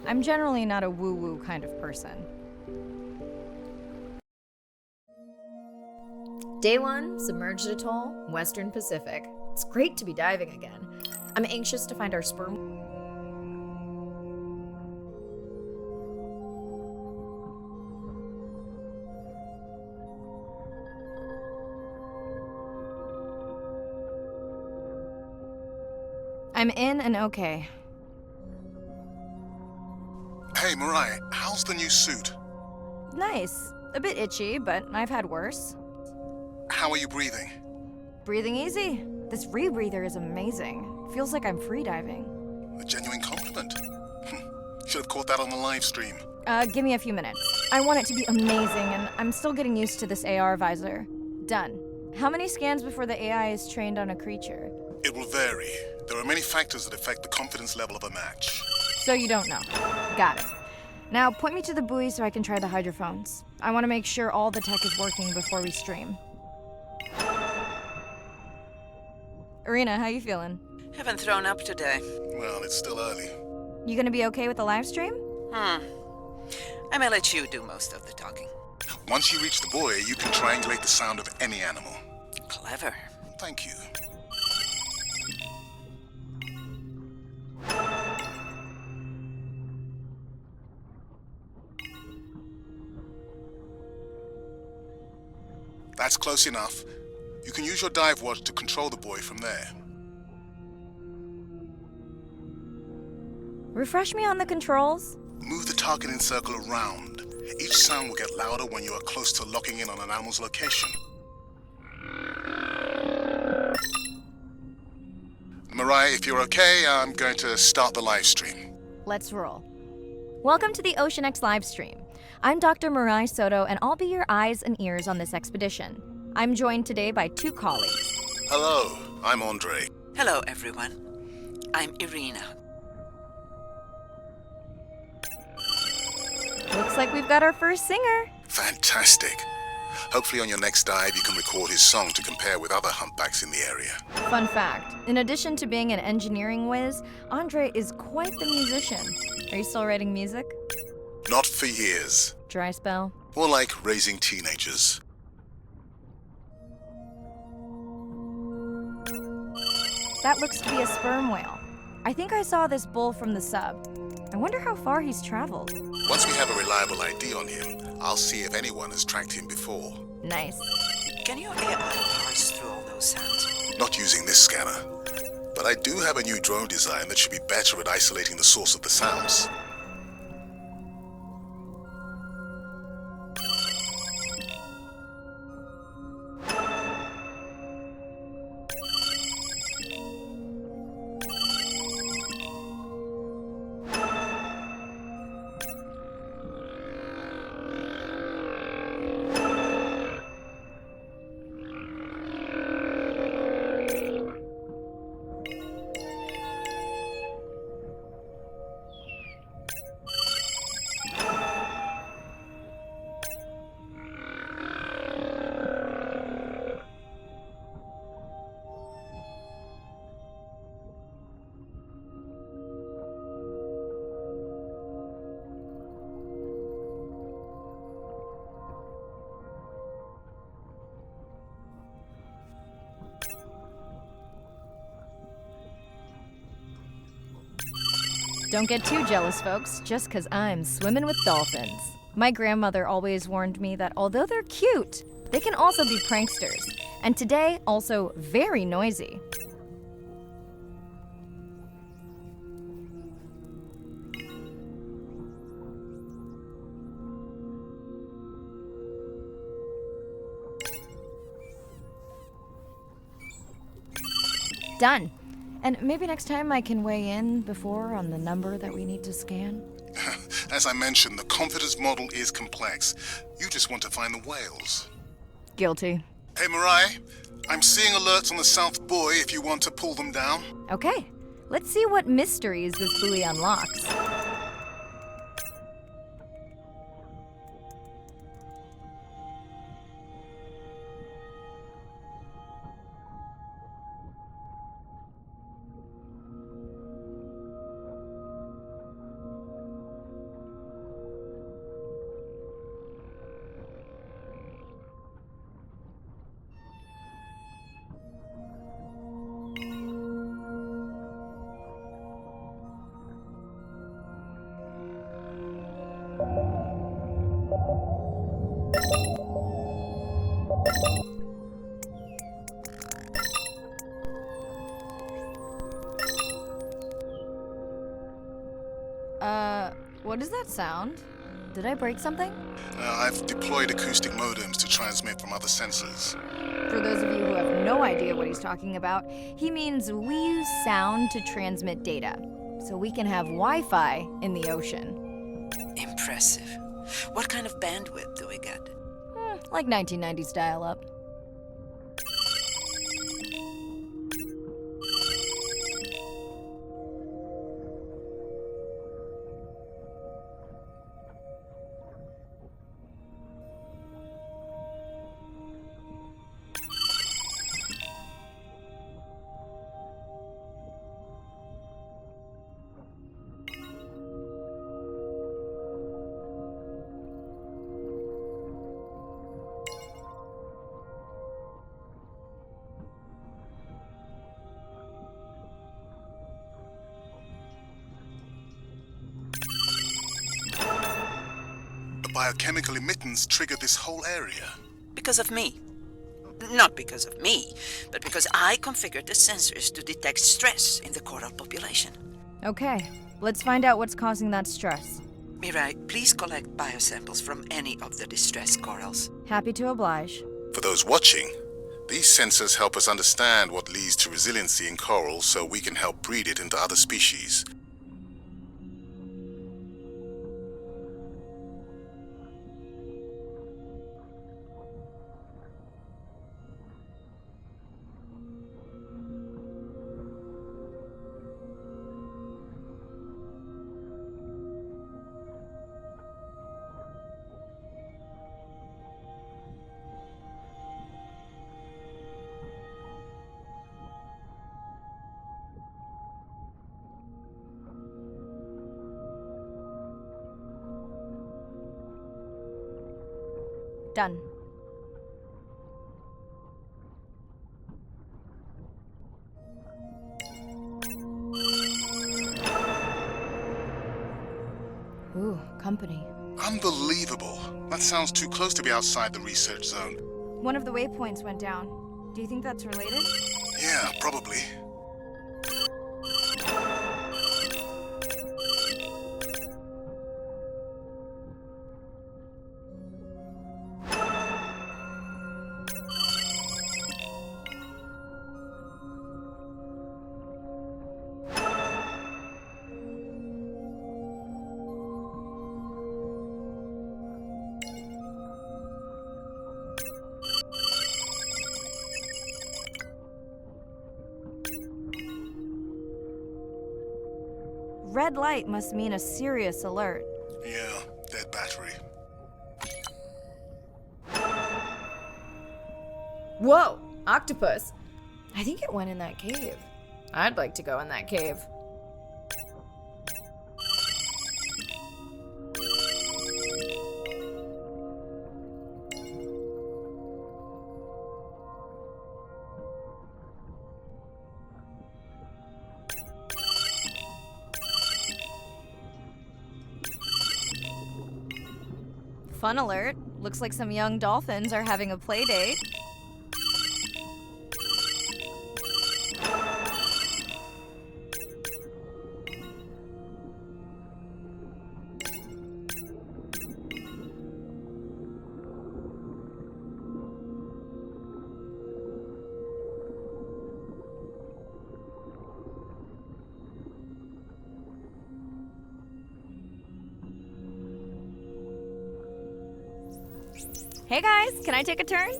I'm generally not a woo-woo kind of person. Day 1, submerged atoll, Western Pacific. It's great to be diving again. I'm anxious to find our sperm. I'm in and okay. Hey, Mariah, how's the new suit? Nice. A bit itchy, but I've had worse. How are you breathing? Breathing easy. This rebreather is amazing. Feels like I'm freediving. A genuine compliment. Should have caught that on the live stream. Give me a few minutes. I want it to be amazing, and I'm still getting used to this AR visor. Done. How many scans before the AI is trained on a creature? It will vary. There are many factors that affect the confidence level of a match. So you don't know. Got it. Now point me to the buoy so I can try the hydrophones. I want to make sure all the tech is working before we stream. Irina, how you feeling? Haven't thrown up today. Well, it's still early. You gonna be okay with the live stream? I may let you do most of the talking. Once you reach the buoy, you can triangulate the sound of any animal. Clever. Thank you. That's close enough. You can use your dive watch to control the buoy from there. Refresh me on the controls. Move the targeting circle around. Each sound will get louder when you are close to locking in on an animal's location. Mariah, if you're okay, I'm going to start the live stream. Let's roll. Welcome to the OceanX live stream. I'm Dr. Mirai Soto, and I'll be your eyes and ears on this expedition. I'm joined today by 2 colleagues. Hello, I'm Andre. Hello, everyone. I'm Irina. Looks like we've got our first singer. Fantastic. Hopefully on your next dive you can record his song to compare with other humpbacks in the area. Fun fact, in addition to being an engineering whiz, Andre is quite the musician. Are you still writing music? Not for years. Dry spell? More like raising teenagers. That looks to be a sperm whale. I think I saw this bull from the sub. I wonder how far he's traveled. Once we have a reliable ID on him, I'll see if anyone has tracked him before. Nice. Can you AI parse through all those sounds? Not using this scanner. But I do have a new drone design that should be better at isolating the source of the sounds. Don't get too jealous, folks, just 'cause I'm swimming with dolphins. My grandmother always warned me that although they're cute, they can also be pranksters. And today, also very noisy. Done. And maybe next time I can weigh in before on the number that we need to scan. As I mentioned, the confidence model is complex. You just want to find the whales. Guilty. Hey, Mariah, I'm seeing alerts on the South Buoy if you want to pull them down. Okay, let's see what mysteries this buoy unlocks. What does that sound? Did I break something? I've deployed acoustic modems to transmit from other sensors. For those of you who have no idea what he's talking about, he means we use sound to transmit data, so we can have Wi-Fi in the ocean. Impressive. What kind of bandwidth do we get? Like 1990s dial-up. Biochemical emittance triggered this whole area. Because of me. Not because of me, but because I configured the sensors to detect stress in the coral population. Okay, let's find out what's causing that stress. Mirai, please collect biosamples from any of the distressed corals. Happy to oblige. For those watching, these sensors help us understand what leads to resiliency in coral so we can help breed it into other species. Done. Ooh, company. Unbelievable. That sounds too close to be outside the research zone. One of the waypoints went down. Do you think that's related? Yeah, probably. Red light must mean a serious alert. Yeah, dead battery. Whoa! Octopus! I think it went in that cave. I'd like to go in that cave. Fun alert. Looks like some young dolphins are having a play date. Hey guys, can I take a turn?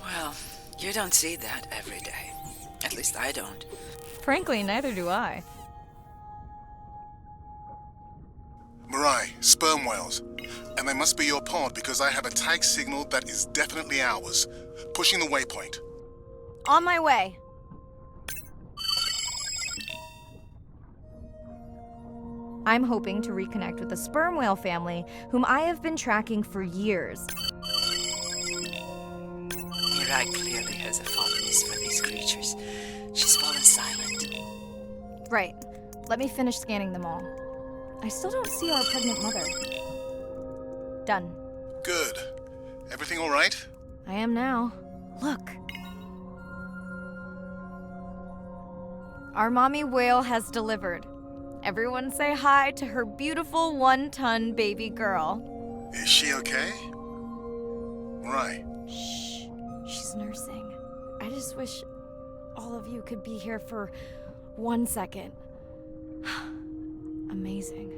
Well, you don't see that every day. At least I don't. Frankly, neither do I. Mirai, sperm whales. And they must be your pod because I have a tag signal that is definitely ours. Pushing the waypoint. On my way. I'm hoping to reconnect with the sperm whale family, whom I have been tracking for years. Mirai clearly has a fondness for these creatures. She's fallen silent. Right. Let me finish scanning them all. I still don't see our pregnant mother. Done. Good. Everything all right? I am now. Look. Our mommy whale has delivered. Everyone say hi to her beautiful 1-ton baby girl. Is she okay? Right. Shh. She's nursing. I just wish all of you could be here for 1 second. Amazing.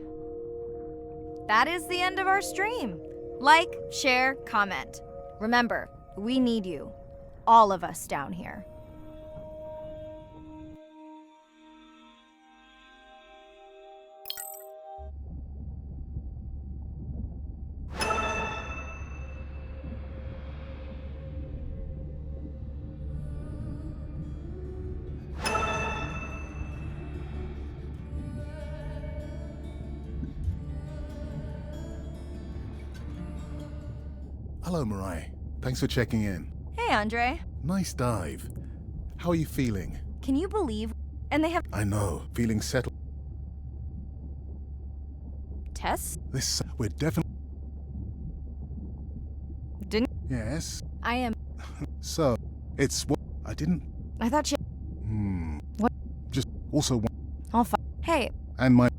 That is the end of our stream. Like, share, comment. Remember, we need you. All of us down here. Hello, Mirai. Thanks for checking in. Hey, Andre. Nice dive. How are you feeling? Can you believe? And they have I know. Feeling settled. tests? We're definitely... Didn't Yes. I am? So, it's what... I didn't... I thought she. What? Just also... I'll Hey. And my...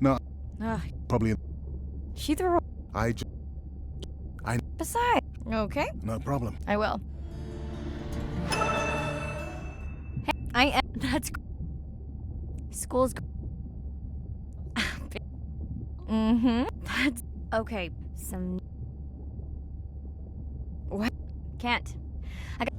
No, Ugh, probably... she threw. I just... Besides. Okay, No problem. I will. Hey, I am. That's. School's. That's okay. Some. What? Can't. I got.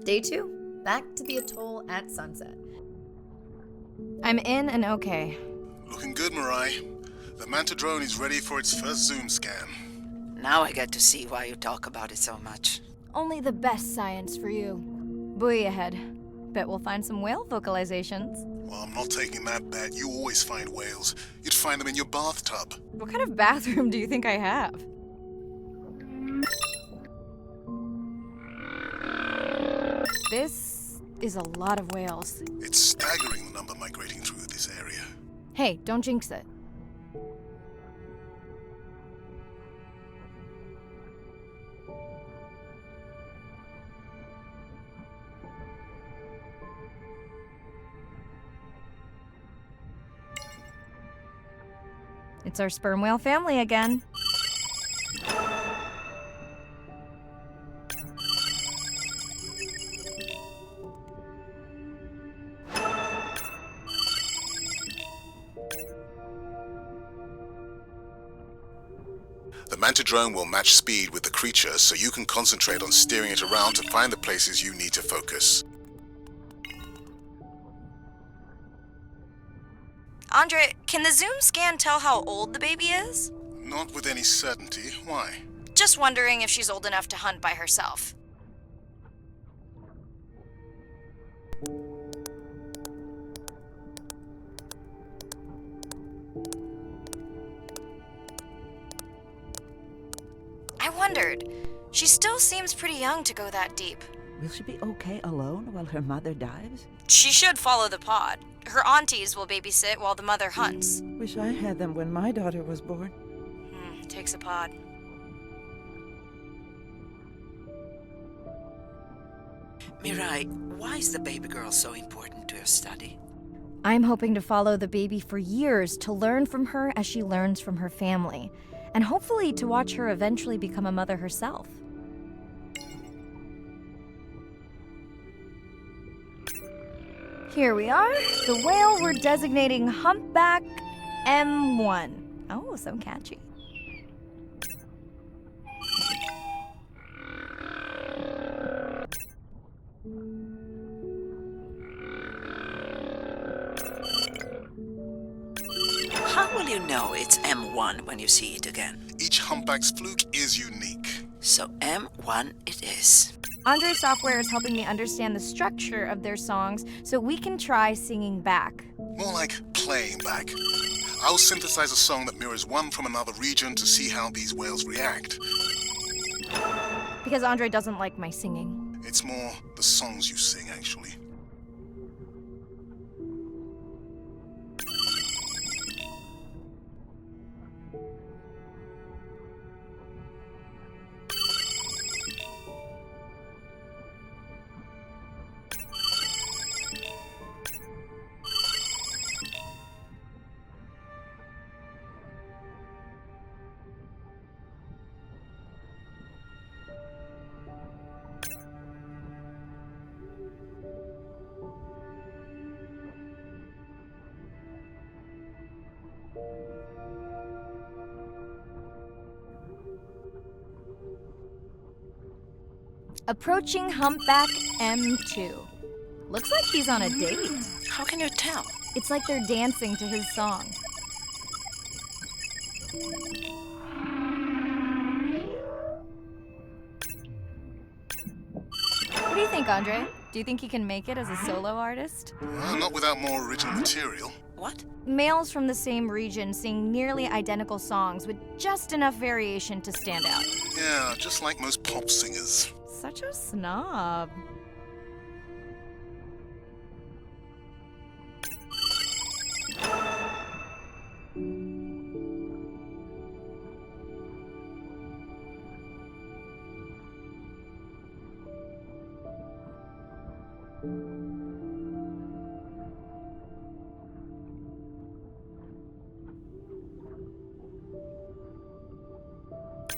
Day 2. Back to the atoll at sunset. I'm in and okay. Looking good, Mirai. The Manta drone is ready for its first zoom scan. Now I get to see why you talk about it so much. Only the best science for you. Buoy ahead. Bet we'll find some whale vocalizations. Well, I'm not taking that bet. You always find whales. You'd find them in your bathtub. What kind of bathroom do you think I have? This is a lot of whales. It's staggering the number migrating through this area. Hey, don't jinx it. It's our sperm whale family again. The Manta drone will match speed with the creature so you can concentrate on steering it around to find the places you need to focus. Andre, can the zoom scan tell how old the baby is? Not with any certainty. Why? Just wondering if she's old enough to hunt by herself. I wondered. She still seems pretty young to go that deep. Will she be okay alone while her mother dives? She should follow the pod. Her aunties will babysit while the mother hunts. Wish I had them when my daughter was born. Takes a pod. Mirai, why is the baby girl so important to your study? I'm hoping to follow the baby for years to learn from her as she learns from her family, and hopefully to watch her eventually become a mother herself. Here we are, the whale we're designating Humpback M1. Oh, so catchy. How will you know it's M1 when you see it again? Each humpback's fluke is unique. So M1 it is. Andre Software is helping me understand the structure of their songs so we can try singing back. More like playing back. I'll synthesize a song that mirrors one from another region to see how these whales react. Because Andre doesn't like my singing. It's more the songs you sing, actually. Approaching Humpback M2. Looks like he's on a date. How can you tell? It's like they're dancing to his song. What do you think, Andre? Do you think he can make it as a solo artist? Not without more original material. What? Males from the same region sing nearly identical songs with just enough variation to stand out. Yeah, just like most pop singers. Such a snob.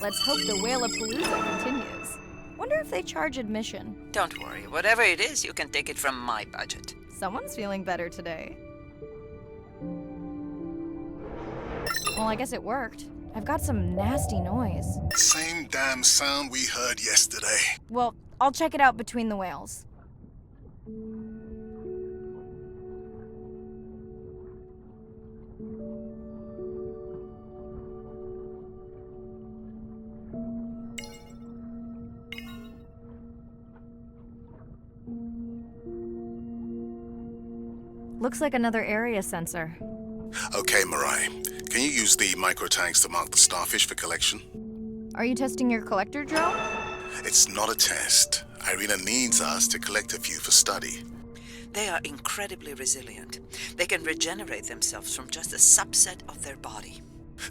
Let's hope the Whalapalooza continues. Wonder if they charge admission. Don't worry. Whatever it is, you can take it from my budget. Someone's feeling better today. Well, I guess it worked. I've got some nasty noise. Same damn sound we heard yesterday. Well, I'll check it out between the whales. Looks like another area sensor. Okay, Mirai. Can you use the microtags to mark the starfish for collection? Are you testing your collector drone? It's not a test. Irina needs us to collect a few for study. They are incredibly resilient. They can regenerate themselves from just a subset of their body.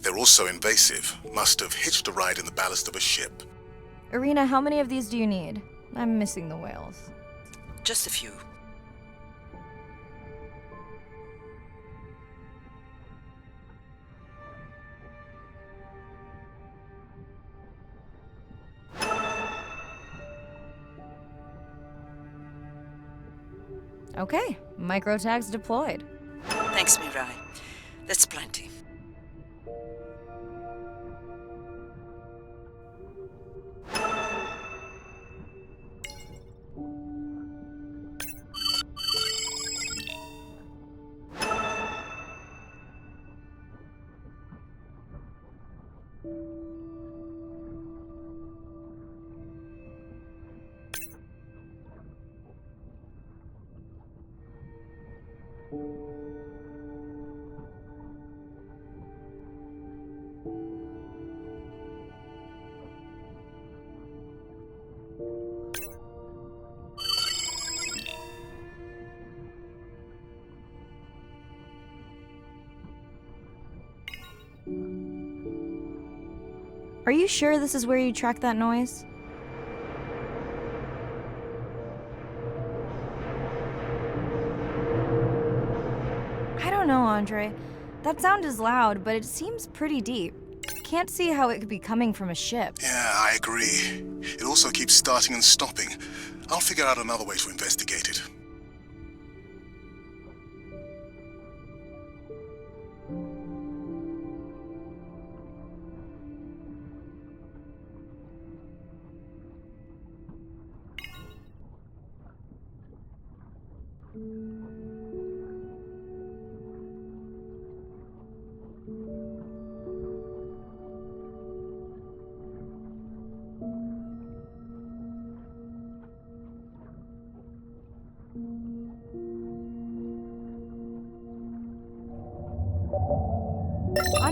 They're also invasive. Must have hitched a ride in the ballast of a ship. Irina, how many of these do you need? I'm missing the whales. Just a few. Okay, microtags deployed. Thanks, Mirai. That's plenty. Are you sure this is where you track that noise? I don't know, Andre. That sound is loud, but it seems pretty deep. Can't see how it could be coming from a ship. Yeah, I agree. It also keeps starting and stopping. I'll figure out another way to investigate it.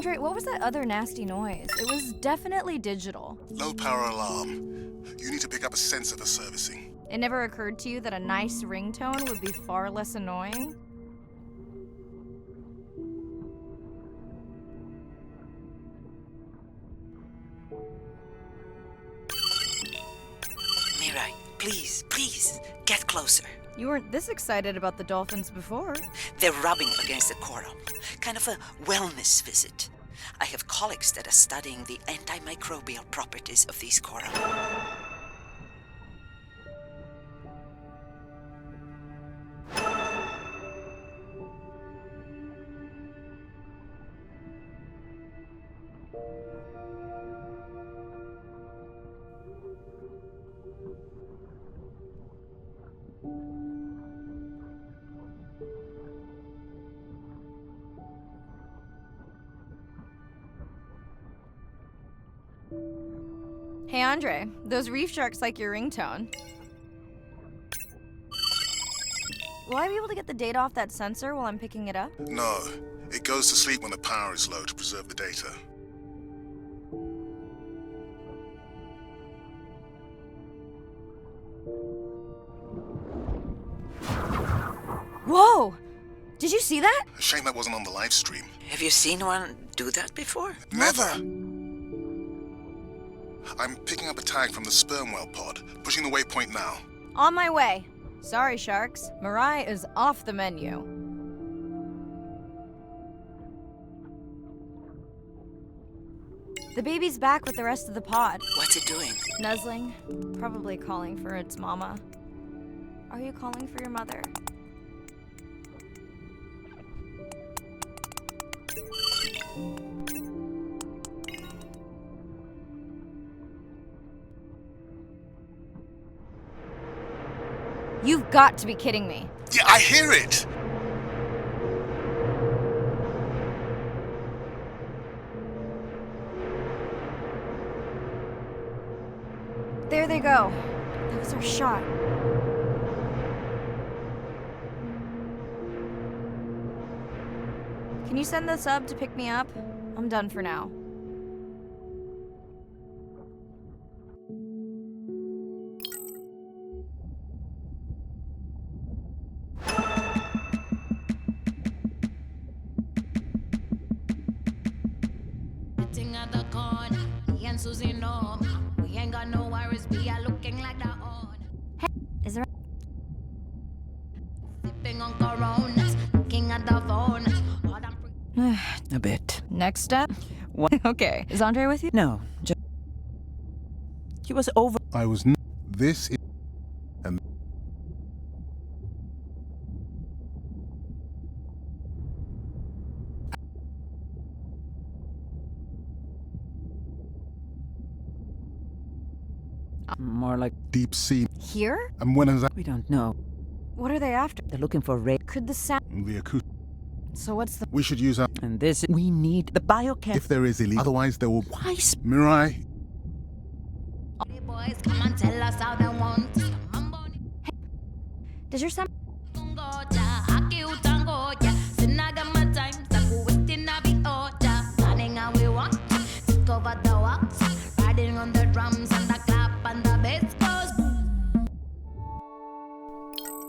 Andre, what was that other nasty noise? It was definitely digital. Low power alarm. You need to pick up a sensor for servicing. It never occurred to you that a nice ringtone would be far less annoying? Mirai, please, get closer. You weren't this excited about the dolphins before. They're rubbing against the coral. Kind of a wellness visit. I have colleagues that are studying the antimicrobial properties of these coral. Hey Andre, those reef sharks like your ringtone. Will I be able to get the data off that sensor while I'm picking it up? No, it goes to sleep when the power is low to preserve the data. Whoa! Did you see that? A shame that wasn't on the live stream. Have you seen one do that before? Never! I'm picking up a tag from the sperm whale pod, pushing the waypoint now. On my way. Sorry, sharks. Mirai is off the menu. The baby's back with the rest of the pod. What's it doing? Nuzzling. Probably calling for its mama. Are you calling for your mother? You've got to be kidding me. Yeah, I hear it! There they go. That was our shot. Can you send the sub to pick me up? I'm done for now. Sitting at the corner, me and Susie know we ain't got no worries. We are looking like the own. Is there? Sipping on Coronas, looking at the phone. All them A bit. Next step? What? Okay. Is Andre with you? No, just... He was over... I was this is... and More like... deep sea. Here? And when is that? We don't know. What are they after? They're looking for Ray. Could the sound... The acoustic. So what's the... We should use our... And this... We need the biochem... If there is illegal. Otherwise there will... Why... Mirai, the boys come and tell us how they want. Does your sound... Discover the walks, riding on the drums and the clap and the bass goes boom.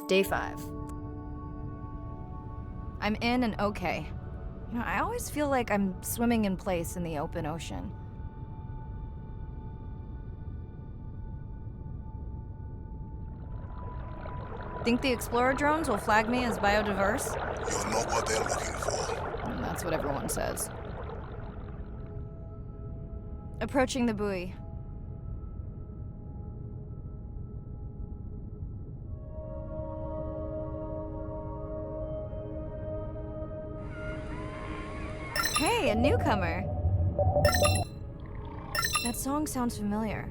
Day 5. I'm in and okay. You know, I always feel like I'm swimming in place in the open ocean. Think the Explorer drones will flag me as biodiverse? you're not what they're looking for. That's what everyone says. Approaching the buoy. Hey, a newcomer. That song sounds familiar.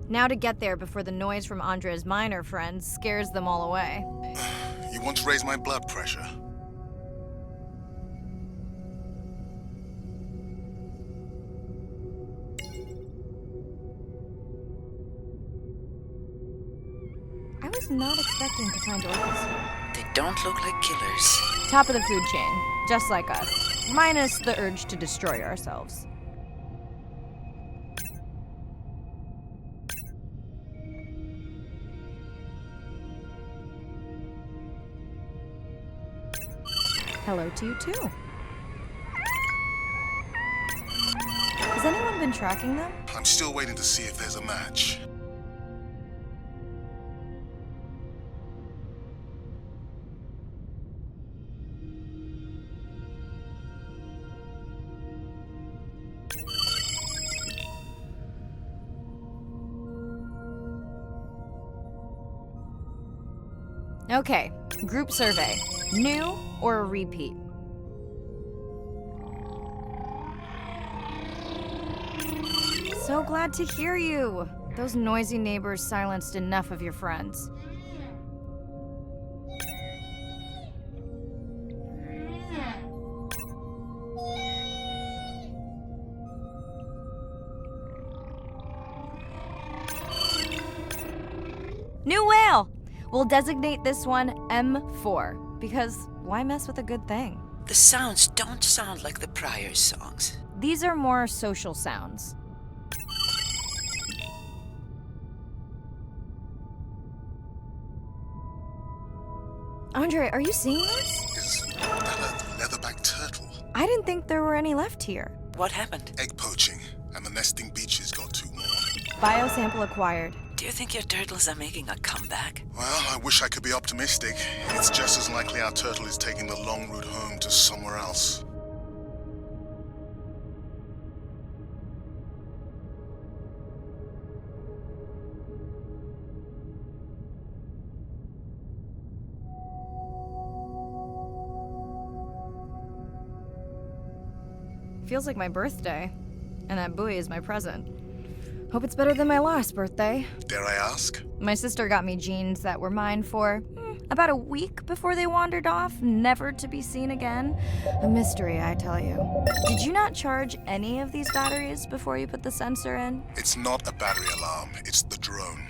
Now to get there before the noise from Andre's miner friends scares them all away. You want to raise my blood pressure? I was not expecting to find orcas here. They don't look like killers. Top of the food chain, just like us. minus the urge to destroy ourselves. Hello to you too. Has anyone been tracking them? I'm still waiting to see if there's a match. Okay, group survey. New or a repeat? So glad to hear you. Those noisy neighbors silenced enough of your friends. New whale! We'll designate this one M4, because why mess with a good thing? The sounds don't sound like the prior songs. These are more social sounds. Andre, are you seeing this? Is that a leatherback turtle? I didn't think there were any left here. What happened? Egg poaching, and the nesting beaches got too warm. Biosample acquired. Do you think your turtles are making a comeback? Well, I wish I could be optimistic. It's just as likely our turtle is taking the long route home to somewhere else. Feels like my birthday. And that buoy is my present. Hope it's better than my last birthday. Dare I ask? My sister got me jeans that were mine for about a week before they wandered off, never to be seen again. A mystery, I tell you. Did you not charge any of these batteries before you put the sensor in? It's not a battery alarm, it's the drone.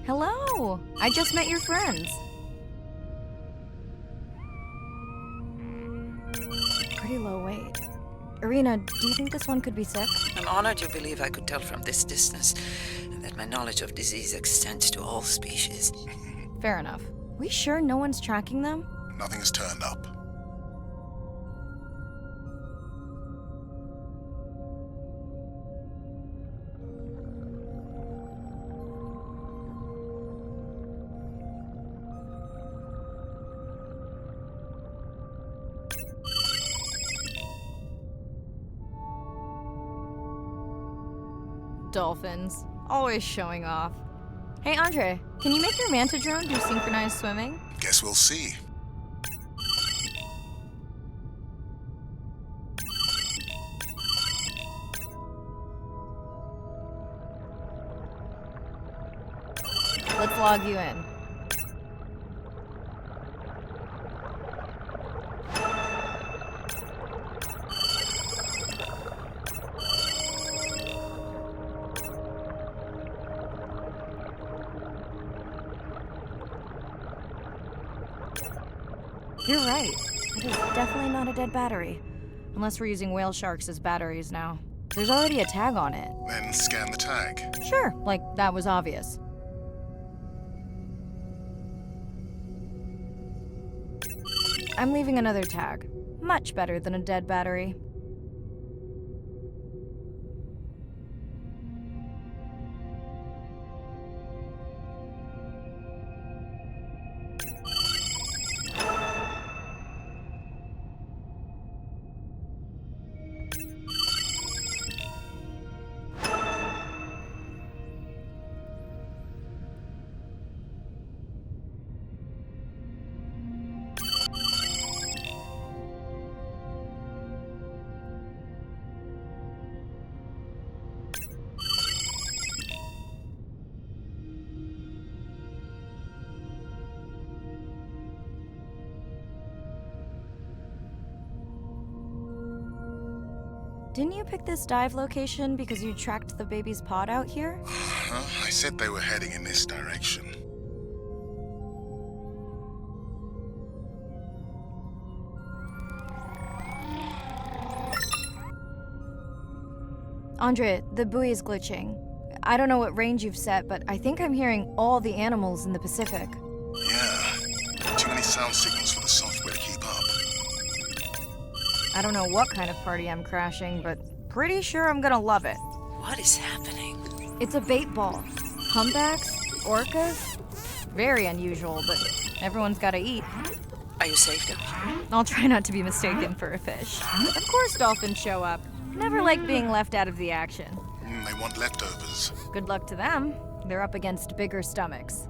Hello! I just met your friends. Pretty low weight. Irina, do you think this one could be sick? I'm honored you believe I could tell from this distance that my knowledge of disease extends to all species. Fair enough. We sure no one's tracking them? Nothing has turned up. Dolphins. Always showing off. Hey, Andre, can you make your manta drone do synchronized swimming? Guess we'll see. Let's log you in. You're right. It is definitely not a dead battery. Unless we're using whale sharks as batteries now. There's already a tag on it. Then scan the tag. Sure, like that was obvious. I'm leaving another tag. Much better than a dead battery. Didn't you pick this dive location because you tracked the baby's pod out here? Huh? I said they were heading in this direction. Andre, the buoy is glitching. I don't know what range you've set, but I think I'm hearing all the animals in the Pacific. Yeah. Too many sound signals for the software to keep up. I don't know what kind of party I'm crashing, but pretty sure I'm gonna love it. What is happening? It's a bait ball. Humpbacks? Orcas? Very unusual, but everyone's gotta eat. Are you safe, though? I'll try not to be mistaken for a fish. Of course dolphins show up. Never like being left out of the action. They want leftovers. Good luck to them. They're up against bigger stomachs.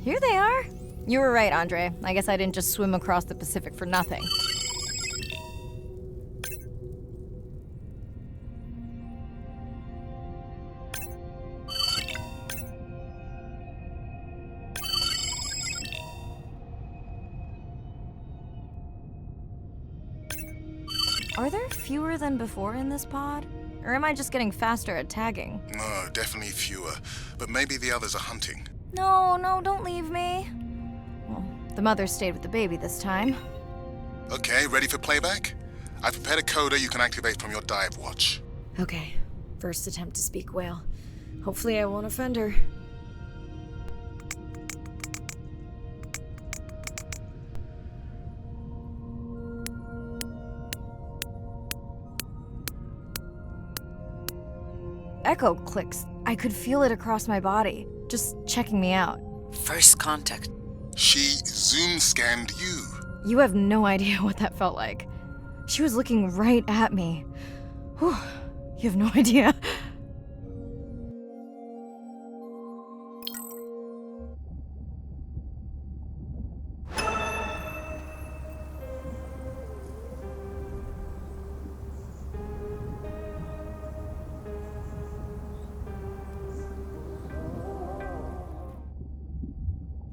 Here they are. You were right, Andre. I guess I didn't just swim across the Pacific for nothing. Are there fewer than before in this pod? Or am I just getting faster at tagging? No, definitely fewer. But maybe the others are hunting. No, don't leave me. Well, the mother stayed with the baby this time. Okay, ready for playback? I've prepared a coder you can activate from your dive watch. Okay, first attempt to speak whale. Hopefully I won't offend her. Echo clicks. I could feel it across my body, just checking me out. First contact. She zoom scanned you. You have no idea what that felt like. She was looking right at me. Whew, you have no idea.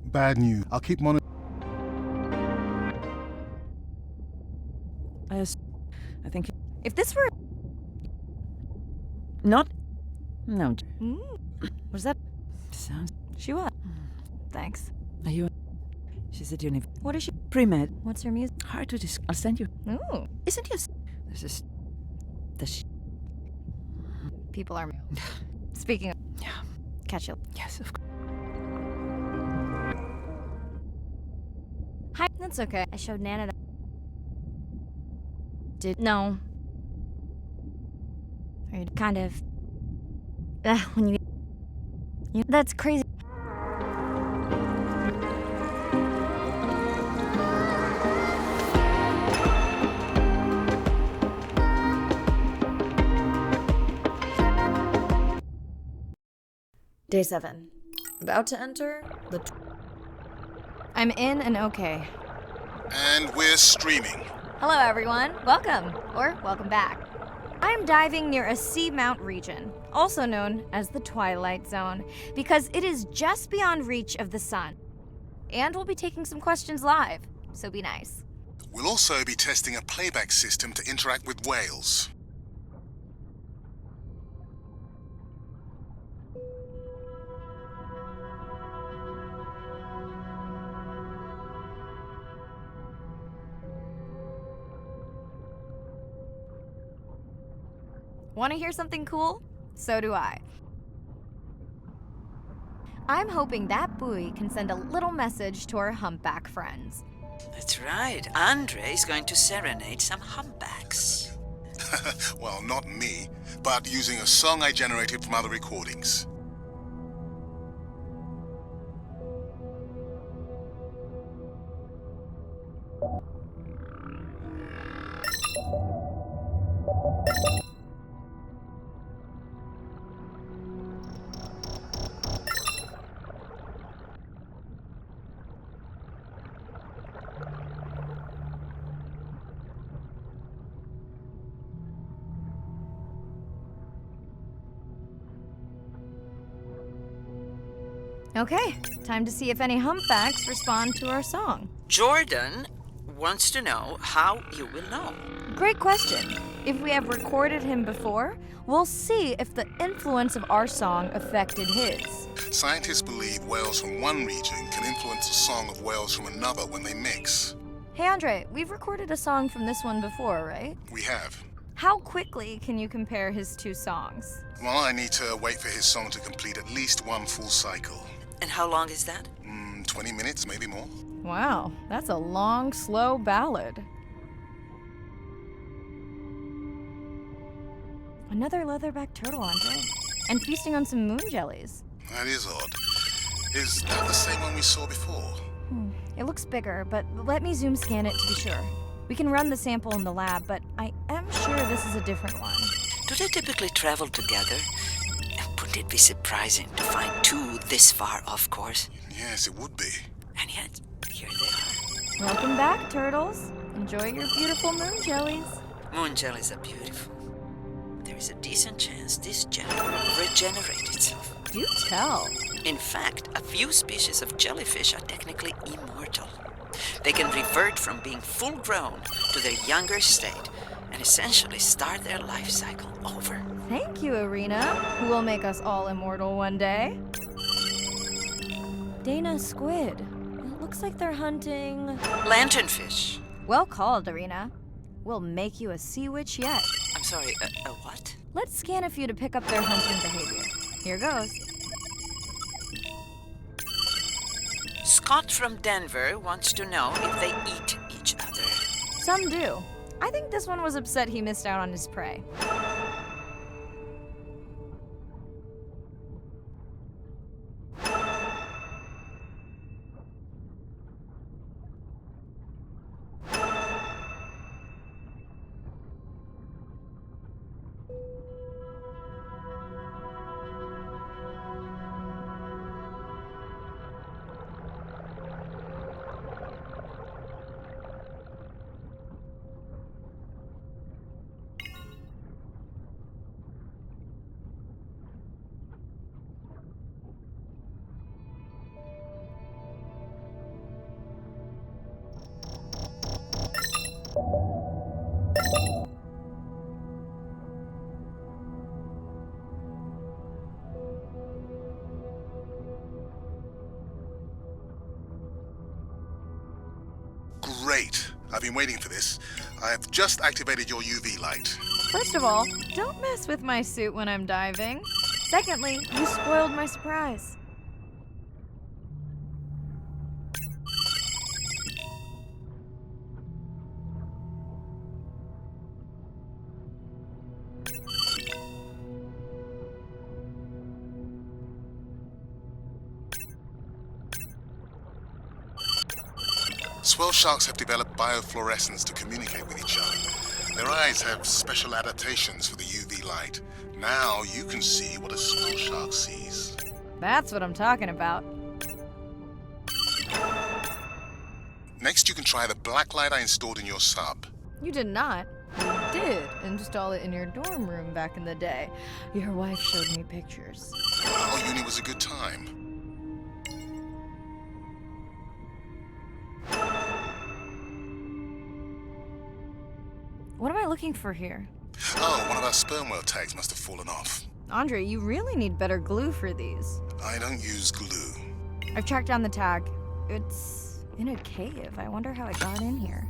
Bad news. I'll keep monitoring. I think If this were... not. No. Was that... Sounds. She what? Thanks. Are you? She's at uni. What is she... Pre-med. What's her music? Hard to discuss. I'll send you. Ooh, Isn't yours? This is. The. people are... Speaking of... Yeah. Catch you. Yes, of course. Hi, that's okay. I showed Nana that... No. Are you kind of... when you... That's crazy. Day 7. About to enter the... I'm in and okay. And we're streaming. Hello, everyone. Welcome, or welcome back. I'm diving near a seamount region, also known as the Twilight Zone, because it is just beyond reach of the sun. And we'll be taking some questions live, so be nice. We'll also be testing a playback system to interact with whales. Want to hear something cool? So do I. I'm hoping that buoy can send a little message to our humpback friends. That's right. Andre is going to serenade some humpbacks. Well, not me, but using a song I generated from other recordings. Okay, time to see if any humpbacks respond to our song. Jordan wants to know how you will know. Great question. If we have recorded him before, we'll see if the influence of our song affected his. Scientists believe whales from one region can influence the song of whales from another when they mix. Hey Andre, we've recorded a song from this one before, right? We have. How quickly can you compare his two songs? Well, I need to wait for his song to complete at least one full cycle. And how long is that? 20 minutes, maybe more. Wow, that's a long, slow ballad. Another leatherback turtle, Andre. And feasting on some moon jellies. That is odd. Is that the same one we saw before? It looks bigger, but let me zoom scan it to be sure. We can run the sample in the lab, but I am sure this is a different one. Do they typically travel together? Wouldn't it be surprising to find two this far off course? Yes, it would be. And yet, here they Welcome back, turtles. Enjoy your beautiful moon jellies. are. Moon jellies are beautiful. There is a decent chance this jelly will regenerate itself. Do tell. In fact, a few species of jellyfish are technically immortal. They can revert from being full grown to their younger state and essentially start their life cycle over. Thank you, Arena, who will make us all immortal one day. Dana Squid. It looks like they're hunting. Lanternfish. Well called, Arena. We'll make you a sea witch yet. I'm sorry, a what? Let's scan a few to pick up their hunting behavior. Here goes. Scott from Denver wants to know if they eat each other. Some do. I think this one was upset he missed out on his prey. Great. I've been waiting for this. I have just activated your UV light. First of all, don't mess with my suit when I'm diving. Secondly, you spoiled my surprise. Swell sharks have developed biofluorescence to communicate with each other. Their eyes have special adaptations for the UV light. Now you can see what a swell shark sees. That's what I'm talking about. Next, you can try the black light I installed in your sub. You did not. You did install it in your dorm room back in the day. Your wife showed me pictures. Well, uni was a good time. What am I looking for here? Oh, one of our sperm whale tags must have fallen off. Andre, you really need better glue for these. I don't use glue. I've tracked down the tag. It's in a cave. I wonder how it got in here.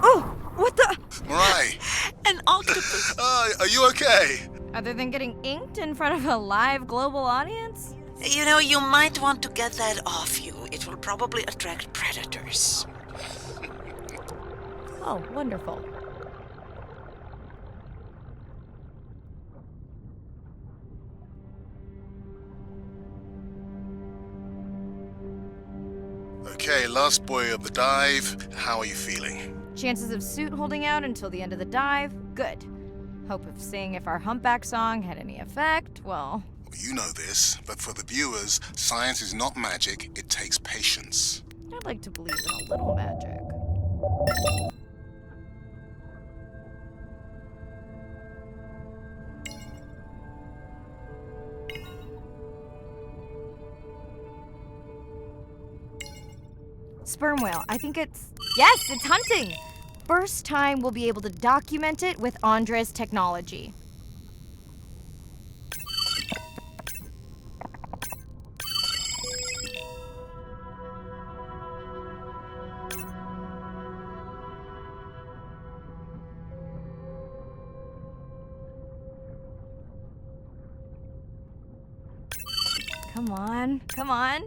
Oh! What the? Mirai! An octopus. Are you okay? Other than getting inked in front of a live global audience? You know, you might want to get that off you. It will probably attract predators. Oh, wonderful. Okay, last buoy of the dive. How are you feeling? Chances of suit holding out until the end of the dive? Good. Hope of seeing if our humpback song had any effect? Well, You know this, but for the viewers, science is not magic, it takes patience. I'd like to believe in a little magic. Sperm whale. I think it's... Yes, it's hunting! First time we'll be able to document it with Andre's technology. Come on, come on.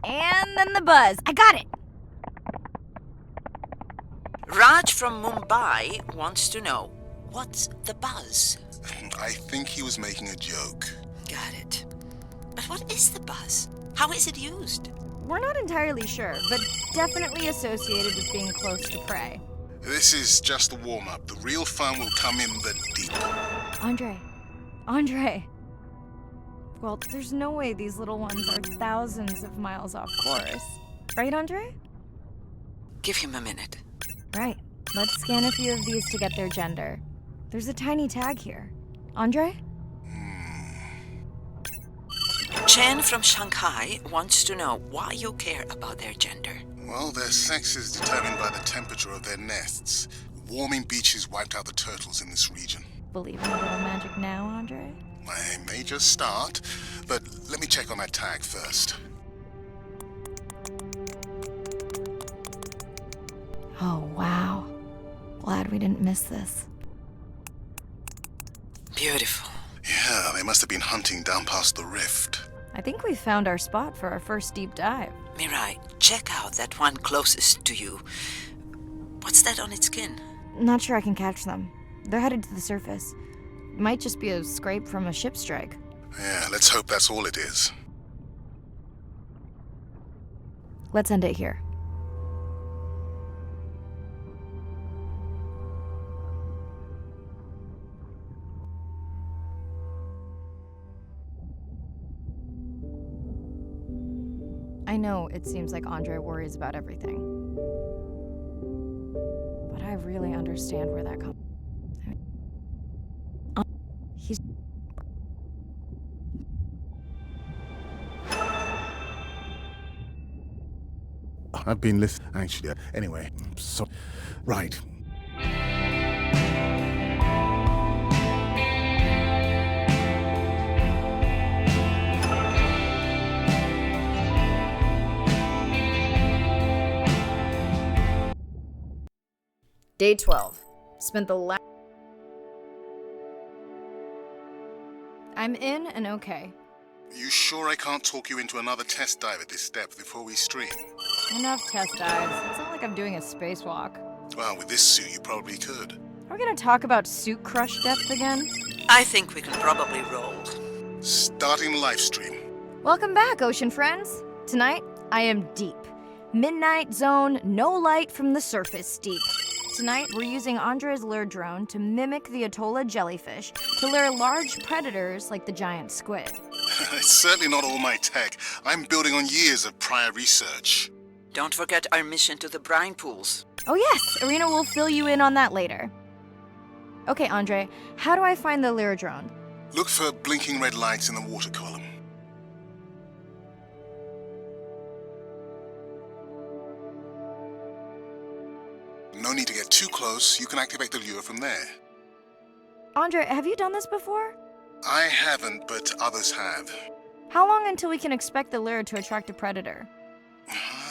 And then the buzz. I got it! Raj from Mumbai wants to know, what's the buzz? I think he was making a joke. Got it. But what is the buzz? How is it used? We're not entirely sure, but definitely associated with being close to prey. This is just the warm-up. The real fun will come in the deep. Andre. Well, there's no way these little ones are thousands of miles off course. Right, Andre? Give him a minute. Right. Let's scan a few of these to get their gender. There's a tiny tag here. Andre? Chen from Shanghai wants to know why you care about their gender. Well, their sex is determined by the temperature of their nests. Warming beaches wiped out the turtles in this region. Believe in a little magic now, Andre? I may just start, but let me check on that tag first. Oh, wow. Glad we didn't miss this. Beautiful. Yeah, they must have been hunting down past the rift. I think we found our spot for our first deep dive. Mirai, check out that one closest to you. What's that on its skin? Not sure I can catch them. They're headed to the surface. Might just be a scrape from a ship strike. Yeah, let's hope that's all it is. Let's end it here. I know it seems like Andre worries about everything. But I really understand where that comes from. He's... I've been listening, actually. Anyway, so... Right. Day 12. Spent the last... I'm in and okay. You sure I can't talk you into another test dive at this depth before we stream? Enough test dives. It's not like I'm doing a spacewalk. Well, with this suit, you probably could. Are we gonna talk about suit crush depth again? I think we can probably roll. Starting the live stream. Welcome back, ocean friends. Tonight, I am deep. Midnight zone, no light from the surface deep. Tonight, we're using Andre's lure drone to mimic the Atolla jellyfish to lure large predators like the giant squid. It's certainly not all my tech. I'm building on years of prior research. Don't forget our mission to the brine pools. Oh yes, Irina will fill you in on that later. Okay, Andre, how do I find the lure drone? Look for blinking red lights in the water column. No need to get too close. You can activate the lure from there. Andre, have you done this before? I haven't, but others have. How long until we can expect the lure to attract a predator?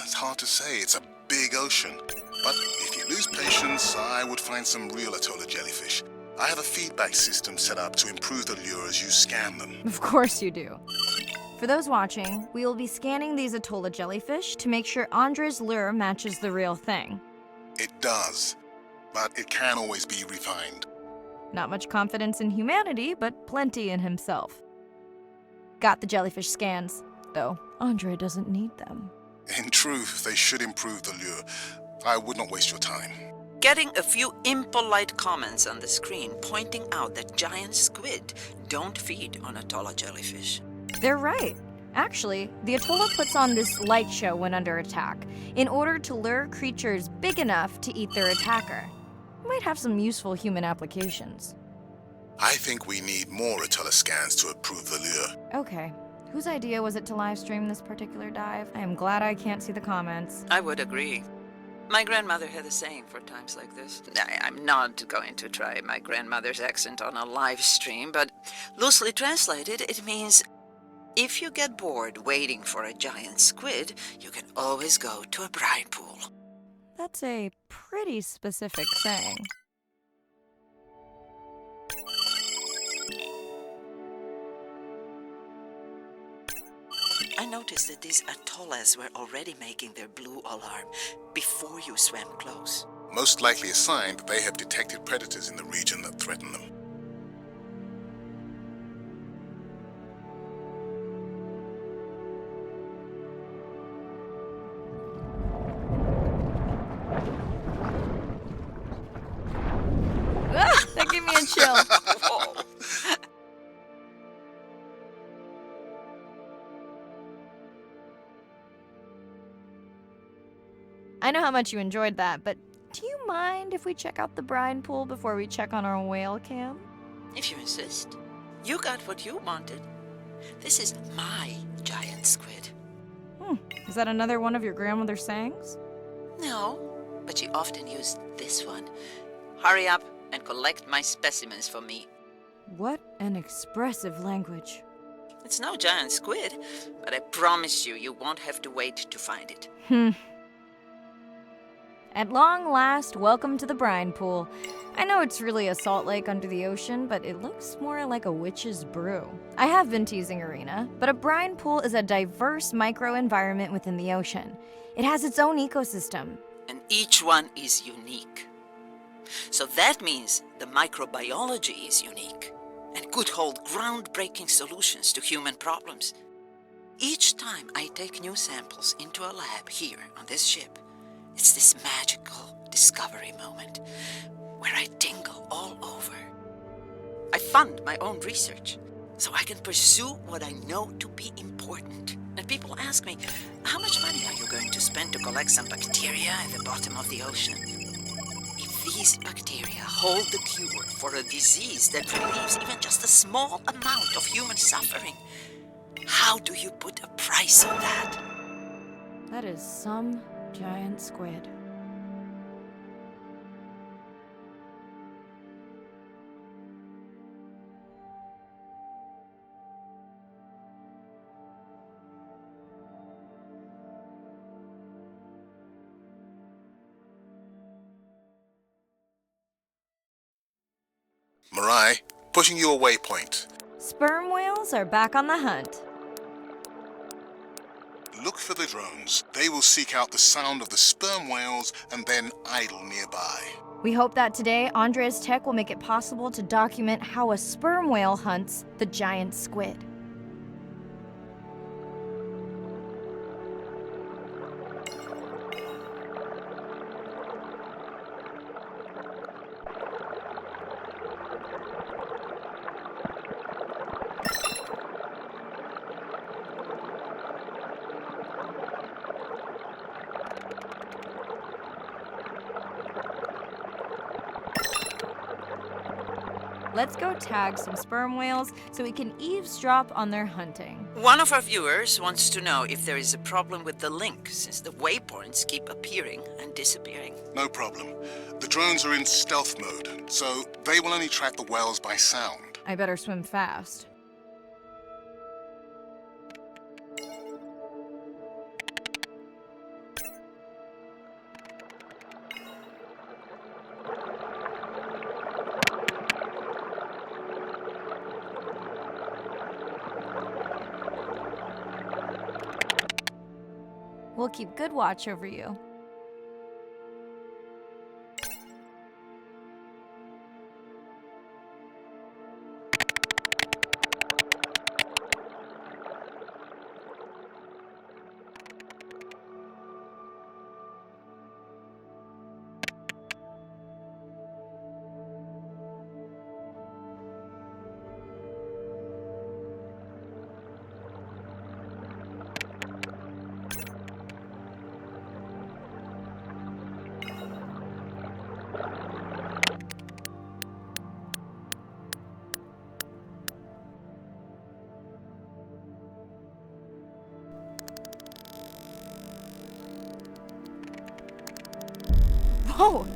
It's hard to say. It's a big ocean. But if you lose patience, I would find some real Atolla jellyfish. I have a feedback system set up to improve the lure as you scan them. Of course you do. For those watching, we will be scanning these Atolla jellyfish to make sure Andre's lure matches the real thing. It does, but it can always be refined. Not much confidence in humanity, but plenty in himself. Got the jellyfish scans, though Andre doesn't need them. In truth, they should improve the lure. I would not waste your time. Getting a few impolite comments on the screen pointing out that giant squid don't feed on Atolla jellyfish. They're right. Actually, the Atolla puts on this light show when under attack, in order to lure creatures big enough to eat their attacker. Might have some useful human applications. I think we need more Atolla scans to approve the lure. Okay. Whose idea was it to live stream this particular dive? I am glad I can't see the comments. I would agree. My grandmother had a saying for times like this. I'm not going to try my grandmother's accent on a live stream, but loosely translated, it means if you get bored waiting for a giant squid, you can always go to a bride pool. That's a pretty specific saying. I noticed that these atollas were already making their blue alarm before you swam close. Most likely a sign that they have detected predators in the region that threaten them. Ah, that gave me a chill. Whoa. I know how much you enjoyed that, but do you mind if we check out the brine pool before we check on our whale cam? If you insist. You got what you wanted. This is my giant squid. Is that another one of your grandmother's sayings? No, but she often used this one. Hurry up and collect my specimens for me. What an expressive language. It's no giant squid, but I promise you, you won't have to wait to find it. At long last, welcome to the brine pool. I know it's really a salt lake under the ocean, but it looks more like a witch's brew. I have been teasing Arena, but a brine pool is a diverse microenvironment within the ocean. It has its own ecosystem. And each one is unique. So that means the microbiology is unique and could hold groundbreaking solutions to human problems. Each time I take new samples into a lab here on this ship, it's this magical discovery moment where I tingle all over. I fund my own research so I can pursue what I know to be important. And people ask me, how much money are you going to spend to collect some bacteria at the bottom of the ocean? If these bacteria hold the cure for a disease that relieves even just a small amount of human suffering, how do you put a price on that? That is some giant squid. Mirai, pushing you a waypoint. Sperm whales are back on the hunt. Look for the drones. They will seek out the sound of the sperm whales and then idle nearby. We hope that today, Andrea's tech will make it possible to document how a sperm whale hunts the giant squid. Let's go tag some sperm whales so we can eavesdrop on their hunting. One of our viewers wants to know if there is a problem with the link, since the waypoints keep appearing and disappearing. No problem. The drones are in stealth mode, so they will only track the whales by sound. I better swim fast. We'll keep good watch over you. No!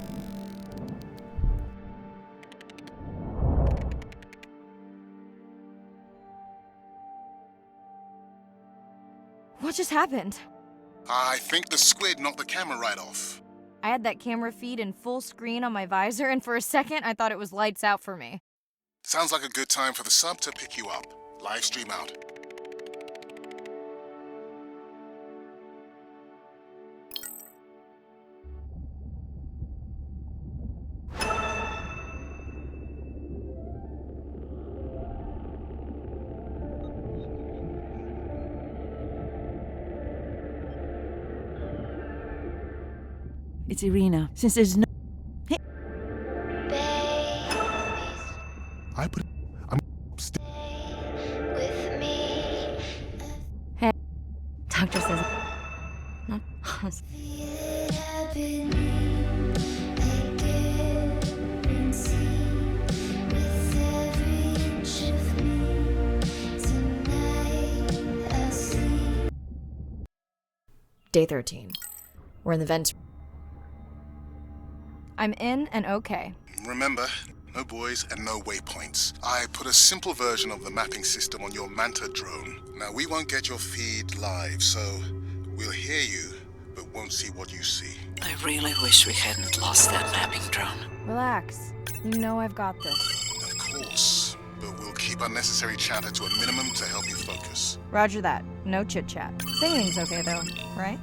What just happened? I think the squid knocked the camera right off. I had that camera feed in full screen on my visor, and for a second, I thought it was lights out for me. Sounds like a good time for the sub to pick you up. Live stream out. It's Irina. Since there's no. I put. I'm. With me. Doctor says. Not. Day 13. We're in the vents. I'm in and okay. Remember, no buoys and no waypoints. I put a simple version of the mapping system on your Manta drone. Now, we won't get your feed live, so we'll hear you, but won't see what you see. I really wish we hadn't lost that mapping drone. Relax. You know I've got this. Of course, but we'll keep unnecessary chatter to a minimum to help you focus. Roger that. No chit-chat. Sailing's okay, though, right?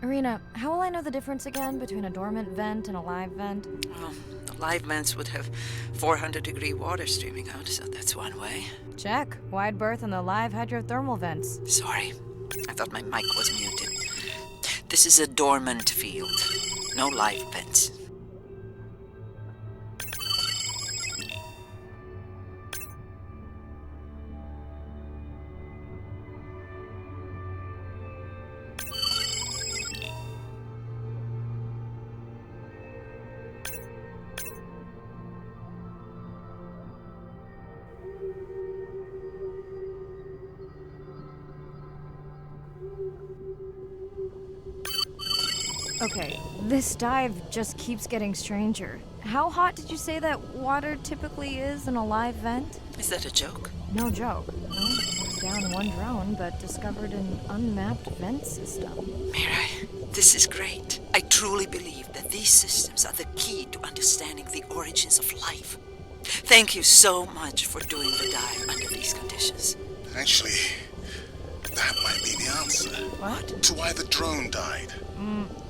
Irina, how will I know the difference again between a dormant vent and a live vent? Well, the live vents would have 400-degree water streaming out, so that's one way. Check. Wide berth in the live hydrothermal vents. Sorry, I thought my mic was muted. This is a dormant field. No live vents. Okay, this dive just keeps getting stranger. How hot did you say that water typically is in a live vent? Is that a joke? No joke. Well, we're down one drone, but discovered an unmapped vent system. Mirai, this is great. I truly believe that these systems are the key to understanding the origins of life. Thank you so much for doing the dive under these conditions. Actually, that might be the answer. What? To why the drone died.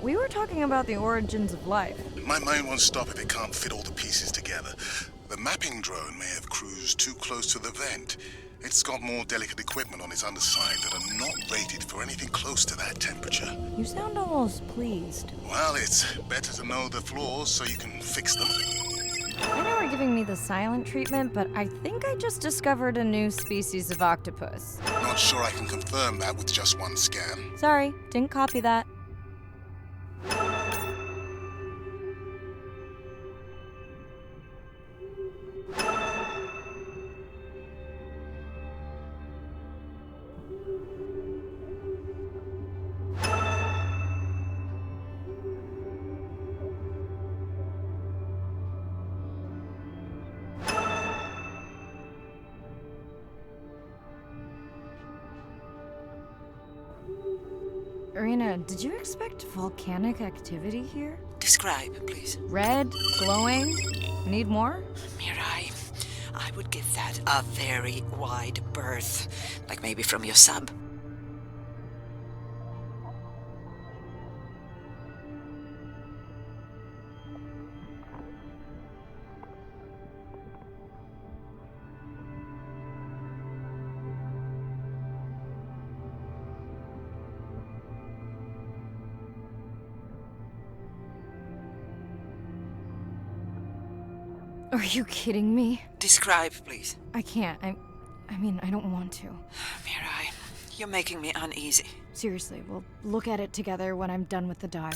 We were talking about the origins of life. My mind won't stop if it can't fit all the pieces together. The mapping drone may have cruised too close to the vent. It's got more delicate equipment on its underside that are not rated for anything close to that temperature. You sound almost pleased. Well, it's better to know the flaws so you can fix them. I know we're giving me the silent treatment, but I think I just discovered a new species of octopus. Not sure I can confirm that with just one scan. Sorry, didn't copy that. Irina, did you expect volcanic activity here? Describe, please. Red, glowing. Need more? Mirai, I would give that a very wide berth. Like maybe from your sub. Are you kidding me? Describe, please. I can't. I mean, I don't want to. Mirai, you're making me uneasy. Seriously, we'll look at it together when I'm done with the dive.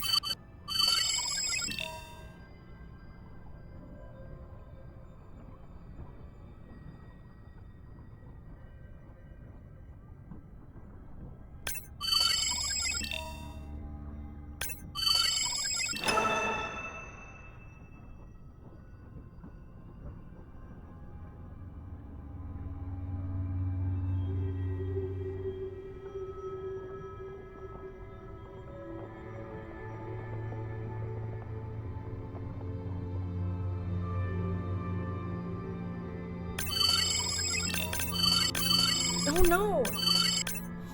Oh no!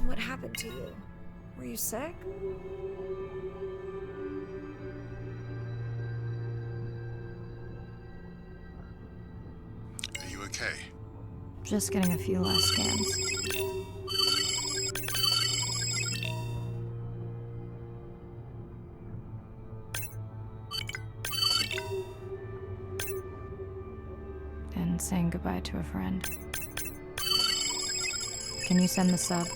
What happened to you? Were you sick? Are you okay? Just getting a few last scans. And saying goodbye to a friend. Can you send the sub?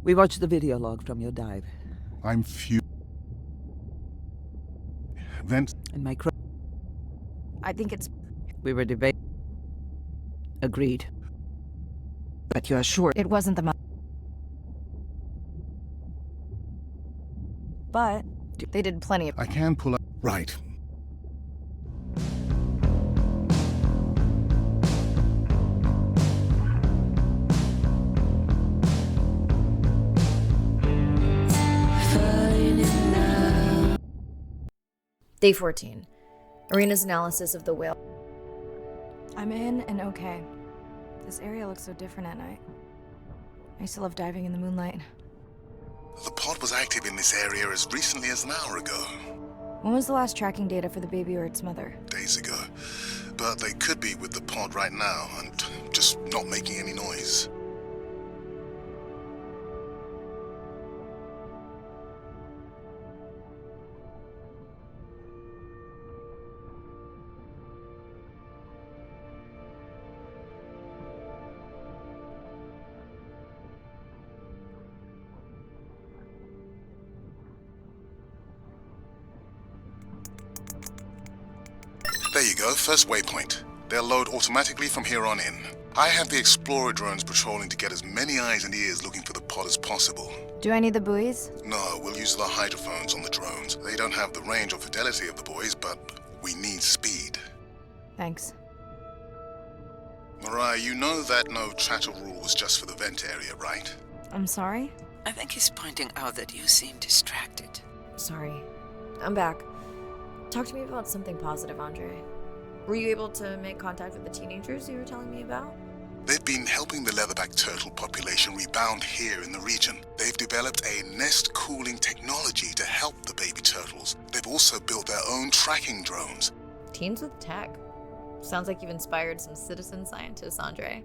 We watched the video log from your dive. I'm Vent. And my I think it's... We were debating. Agreed. But you are sure? It wasn't the But they did plenty of... I can pull up. Right. Day 14. Arena's analysis of the whale. I'm in and okay. This area looks so different at night. I used to love diving in the moonlight. The pod was active in this area as recently as an hour ago. When was the last tracking data for the baby or its mother? Days ago. But they could be with the pod right now and just not making any noise. There you go, first waypoint. They'll load automatically from here on in. I have the Explorer drones patrolling to get as many eyes and ears looking for the pod as possible. Do I need the buoys? No, we'll use the hydrophones on the drones. They don't have the range or fidelity of the boys, but we need speed. Thanks. Mariah, you know that no chatter rule was just for the vent area, right? I'm sorry? I think he's pointing out that you seem distracted. Sorry. I'm back. Talk to me about something positive, Andre. Were you able to make contact with the teenagers you were telling me about? They've been helping the leatherback turtle population rebound here in the region. They've developed a nest cooling technology to help the baby turtles. They've also built their own tracking drones. Teens with tech. Sounds like you've inspired some citizen scientists, Andre.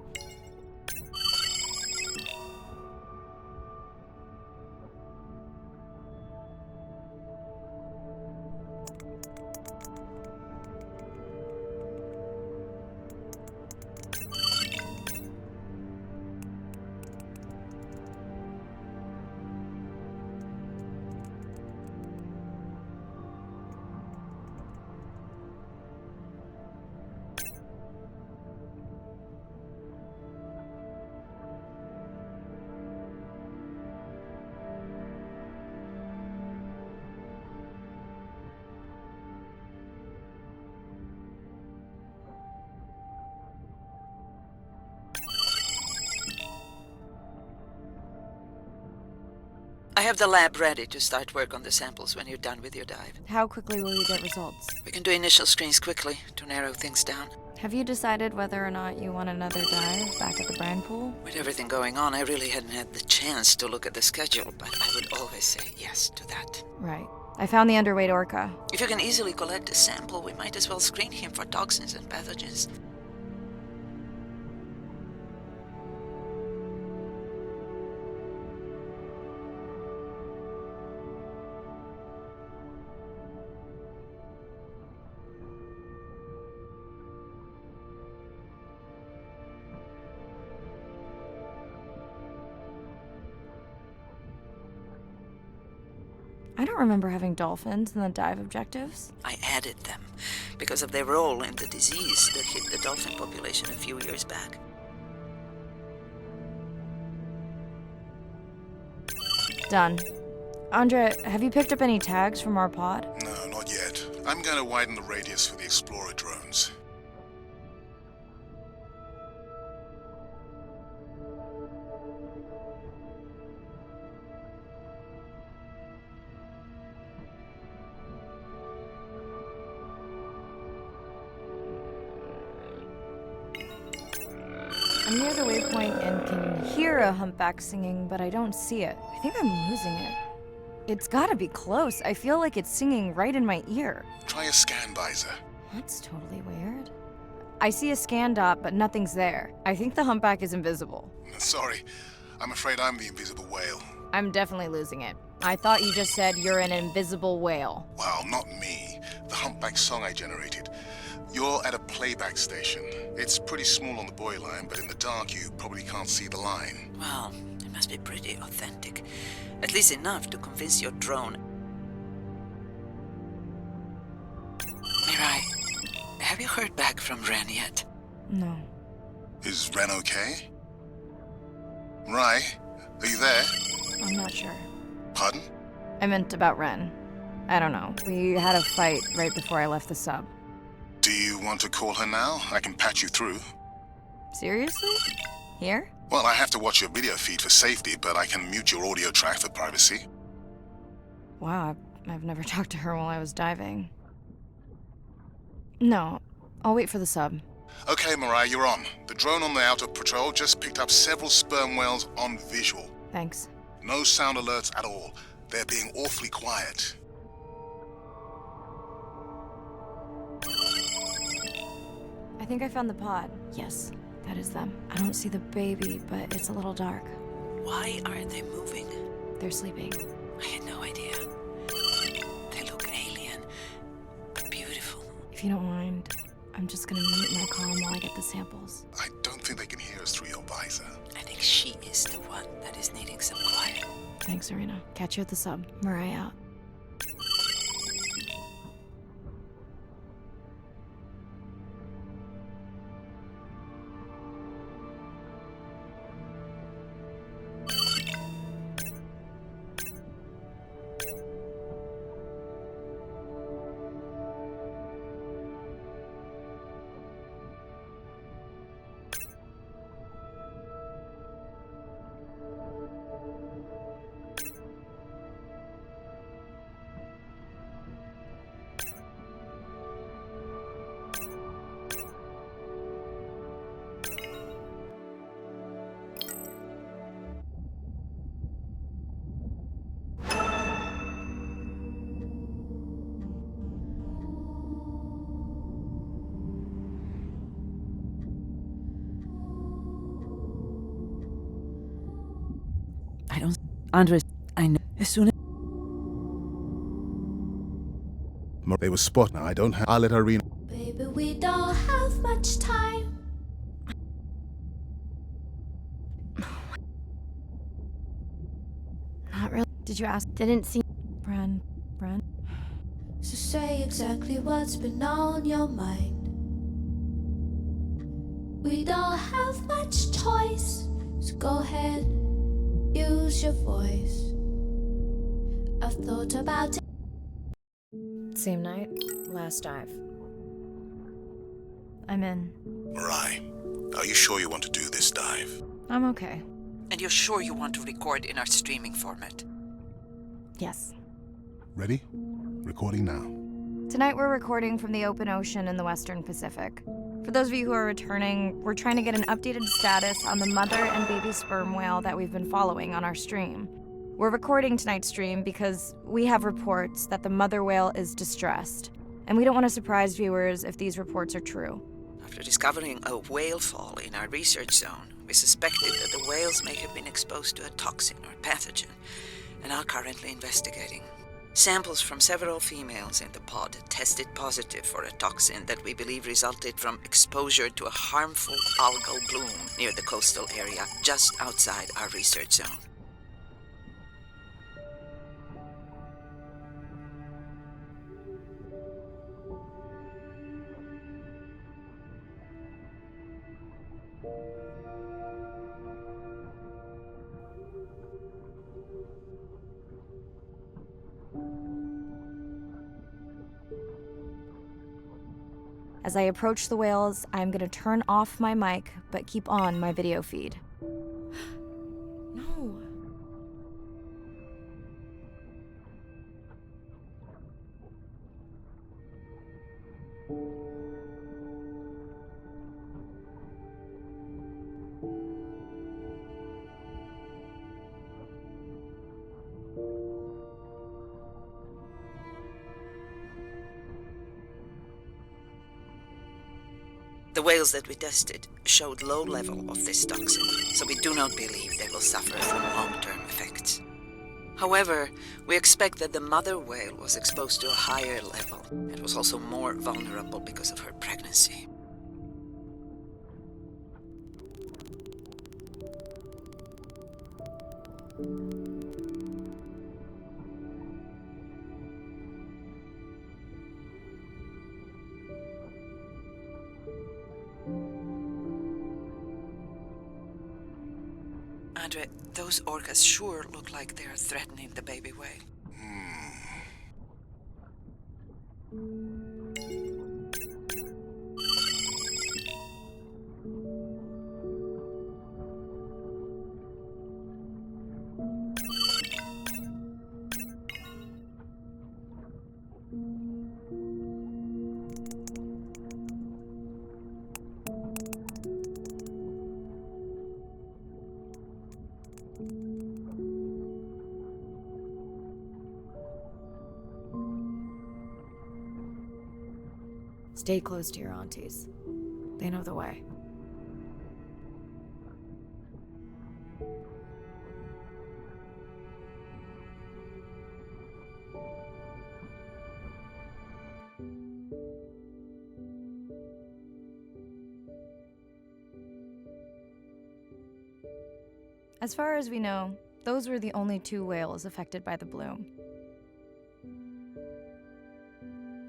I have the lab ready to start work on the samples when you're done with your dive. How quickly will you get results? We can do initial screens quickly to narrow things down. Have you decided whether or not you want another dive back at the brine pool? With everything going on, I really hadn't had the chance to look at the schedule, but I would always say yes to that. Right. I found the underweight orca. If you can easily collect a sample, we might as well screen him for toxins and pathogens. I don't remember having dolphins in the dive objectives. I added them because of their role in the disease that hit the dolphin population a few years back. Done. Andre, have you picked up any tags from our pod? No, not yet. I'm going to widen the radius for the Explorer drones. I'm near the waypoint and can hear a humpback singing, but I don't see it. I think I'm losing it. It's gotta be close. I feel like it's singing right in my ear. Try a scan visor. That's totally weird. I see a scan dot, but nothing's there. I think the humpback is invisible. Sorry, I'm afraid I'm the invisible whale. I'm definitely losing it. I thought you just said you're an invisible whale. Well, not me. The humpback song I generated. You're at a playback station. It's pretty small on the buoy line, but in the dark you probably can't see the line. Well, it must be pretty authentic. At least enough to convince your drone. Mirai, have you heard back from Ren yet? No. Is Ren okay? Rai, are you there? I'm not sure. Pardon? I meant about Ren. I don't know. We had a fight right before I left the sub. Do you want to call her now? I can patch you through. Seriously? Here? Well, I have to watch your video feed for safety, but I can mute your audio track for privacy. Wow, I've never talked to her while I was diving. No, I'll wait for the sub. Okay, Mirai, you're on. The drone on the outer patrol just picked up several sperm whales on visual. Thanks. No sound alerts at all. They're being awfully quiet. I think I found the pod. Yes, that is them. I don't see the baby, but it's a little dark. Why aren't they moving? They're sleeping. I had no idea. They look alien, but beautiful. If you don't mind, I'm just gonna mute my comm while I get the samples. I don't think they can hear us through your visor. I think she is the one that is needing some quiet. Thanks, Arena. Catch you at the sub. Mirai out. I don't... Andres, I know. As soon as... They were spot now. I don't have... I'll let Arena... Baby, we don't have much time. Not really. Did you ask? Didn't see... Bren. So say exactly what's been on your mind. We don't have much choice, so go ahead, use your voice. I've thought about it. Same night, last dive. I'm in. Mirai, are you sure you want to do this dive? I'm okay. And you're sure you want to record in our streaming format? Yes. Ready? Recording now. Tonight we're recording from the open ocean in the Western Pacific. For those of you who are returning, we're trying to get an updated status on the mother and baby sperm whale that we've been following on our stream. We're recording tonight's stream because we have reports that the mother whale is distressed, and we don't want to surprise viewers if these reports are true. After discovering a whale fall in our research zone, we suspected that the whales may have been exposed to a toxin or pathogen, and are currently investigating. Samples from several females in the pod tested positive for a toxin that we believe resulted from exposure to a harmful algal bloom near the coastal area just outside our research zone. As I approach the whales, I'm gonna turn off my mic, but keep on my video feed. No. The whales that we tested showed low level of this toxin, so we do not believe they will suffer from long-term effects. However, we expect that the mother whale was exposed to a higher level and was also more vulnerable because of her pregnancy. Andre, those orcas sure look like they are threatening the baby whale. Stay close to your aunties. They know the way. As far as we know, those were the only 2 whales affected by the bloom.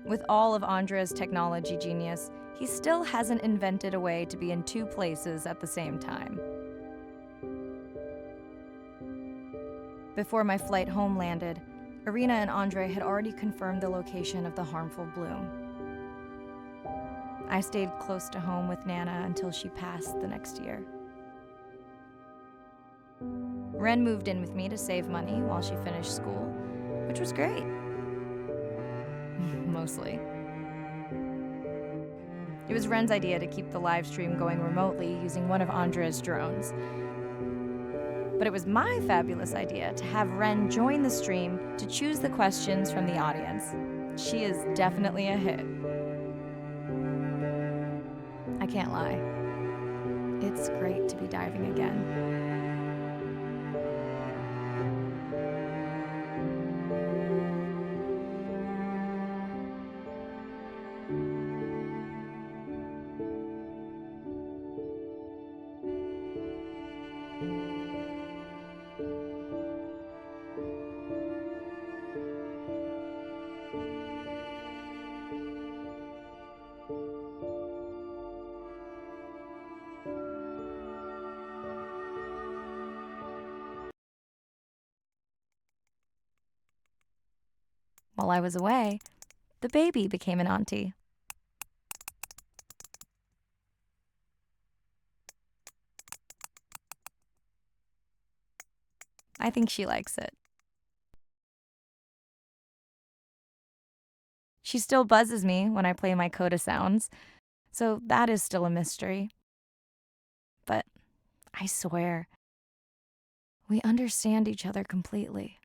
With all of Andre's technology genius, he still hasn't invented a way to be in 2 places at the same time. Before my flight home landed, Irina and Andre had already confirmed the location of the harmful bloom. I stayed close to home with Nana until she passed the next year. Ren moved in with me to save money while she finished school, which was great. Mostly. It was Ren's idea to keep the live stream going remotely using one of Andre's drones. But it was my fabulous idea to have Ren join the stream to choose the questions from the audience. She is definitely a hit. I can't lie. It's great to be diving again. While I was away, the baby became an auntie. I think she likes it. She still buzzes me when I play my coda sounds, so that is still a mystery. But I swear, we understand each other completely.